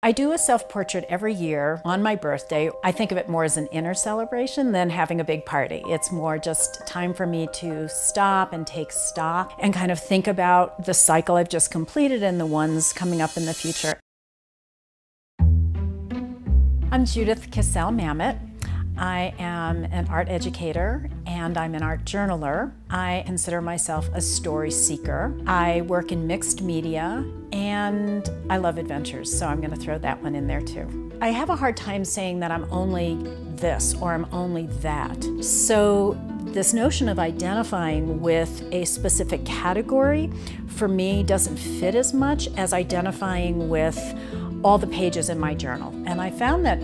I do a self-portrait every year on my birthday. I think of it more as an inner celebration than having a big party. It's more just time for me to stop and take stock and kind of think about the cycle I've just completed and the ones coming up in the future. I'm Judith Cassel-Mamet. I am an art educator and I'm an art journaler. I consider myself a story seeker. I work in mixed media and I love adventures, so I'm going to throw that one in there too. I have a hard time saying that I'm only this or I'm only that. So this notion of identifying with a specific category for me doesn't fit as much as identifying with all the pages in my journal. And I found that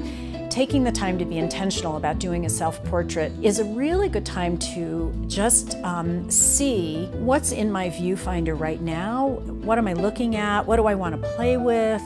taking the time to be intentional about doing a self-portrait is a really good time to just see what's in my viewfinder right now, what am I looking at, what do I want to play with,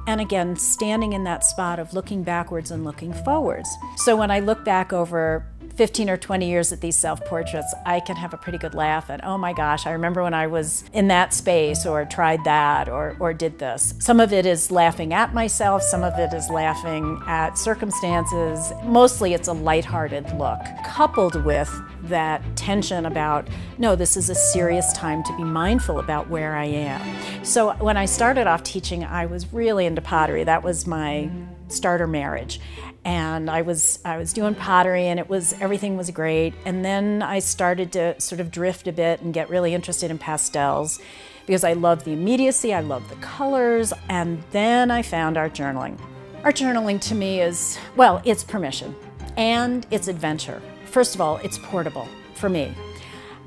and again, standing in that spot of looking backwards and looking forwards. So when I look back over 15 or 20 years at these self-portraits, I can have a pretty good laugh at, oh my gosh, I remember when I was in that space or tried that or did this. Some of it is laughing at myself, some of it is laughing at circumstances. Mostly it's a lighthearted look, coupled with that tension about, no, this is a serious time to be mindful about where I am. So when I started off teaching, I was really into pottery. That was my starter marriage. And I was doing pottery and everything was great. And then I started to sort of drift a bit and get really interested in pastels because I love the immediacy, I love the colors, and then I found art journaling. Art journaling to me is, well, it's permission and it's adventure. First of all, it's portable for me.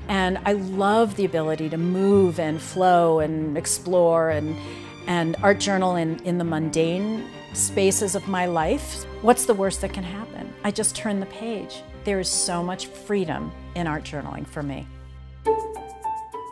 And I love the ability to move and flow and explore and art journal in the mundane spaces of my life. What's the worst that can happen? I just turn the page. There is so much freedom in art journaling for me.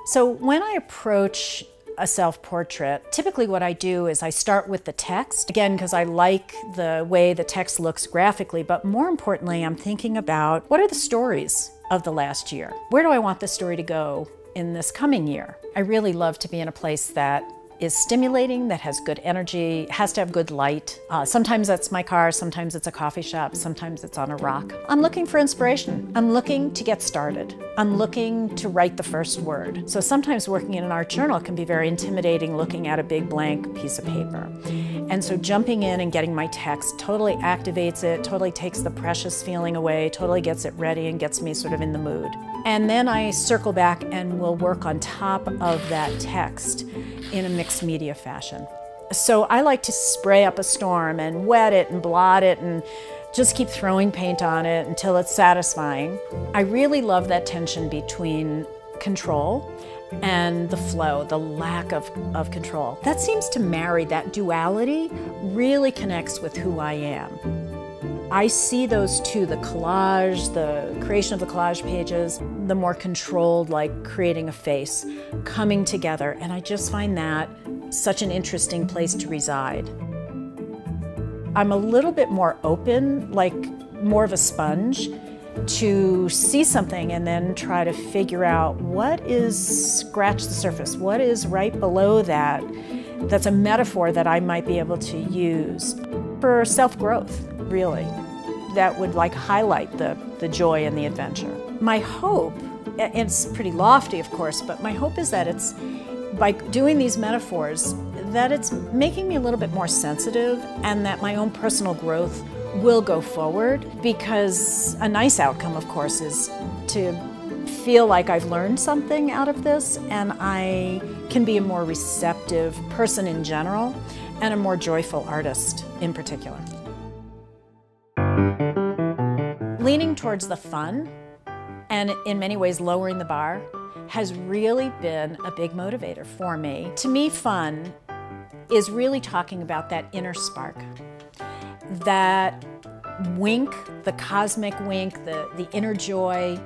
So when I approach a self-portrait, typically what I do is I start with the text, again, because I like the way the text looks graphically, but more importantly, I'm thinking about what are the stories of the last year? Where do I want the story to go in this coming year? I really love to be in a place that is stimulating, that has good energy, has to have good light. Sometimes that's my car, sometimes it's a coffee shop, sometimes it's on a rock. I'm looking for inspiration. I'm looking to get started. I'm looking to write the first word. So sometimes working in an art journal can be very intimidating, looking at a big blank piece of paper. And so jumping in and getting my text totally activates it, totally takes the precious feeling away, totally gets it ready and gets me sort of in the mood. And then I circle back and will work on top of that text in a mixed media fashion. So I like to spray up a storm and wet it and blot it and just keep throwing paint on it until it's satisfying. I really love that tension between control and the flow, the lack of control. That seems to marry, that duality really connects with who I am. I see those two, the collage, the creation of the collage pages, the more controlled, like creating a face, coming together, and I just find that such an interesting place to reside. I'm a little bit more open, like more of a sponge, to see something and then try to figure out what is, scratch the surface, what is right below that, that's a metaphor that I might be able to use for self-growth, really, that would like highlight the joy and the adventure. My hope, and it's pretty lofty of course, but my hope is that it's, by doing these metaphors, that it's making me a little bit more sensitive and that my own personal growth will go forward, because a nice outcome of course is to feel like I've learned something out of this and I can be a more receptive person in general and a more joyful artist in particular. Leaning towards the fun and in many ways lowering the bar has really been a big motivator for me. To me, fun is really talking about that inner spark, that wink, the cosmic wink, the inner joy.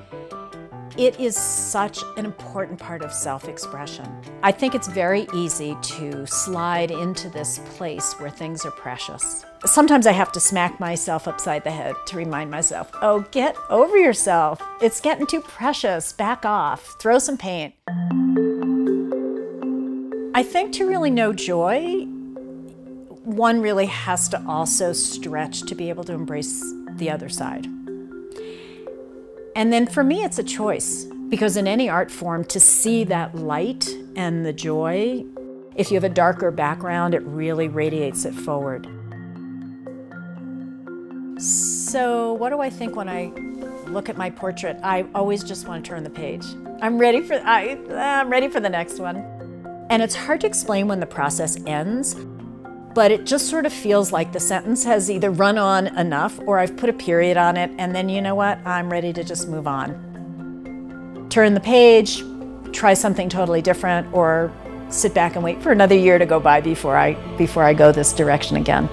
It is such an important part of self-expression. I think it's very easy to slide into this place where things are precious. Sometimes I have to smack myself upside the head to remind myself, oh, get over yourself. It's getting too precious. Back off. Throw some paint. I think to really know joy, one really has to also stretch to be able to embrace the other side. And then for me, it's a choice, because in any art form, to see that light and the joy, if you have a darker background, it really radiates it forward. So what do I think when I look at my portrait? I always just want to turn the page. I'm ready for the next one. And it's hard to explain when the process ends, but it just sort of feels like the sentence has either run on enough or I've put a period on it, and then you know what? I'm ready to just move on. Turn the page, try something totally different, or sit back and wait for another year to go by before I go this direction again.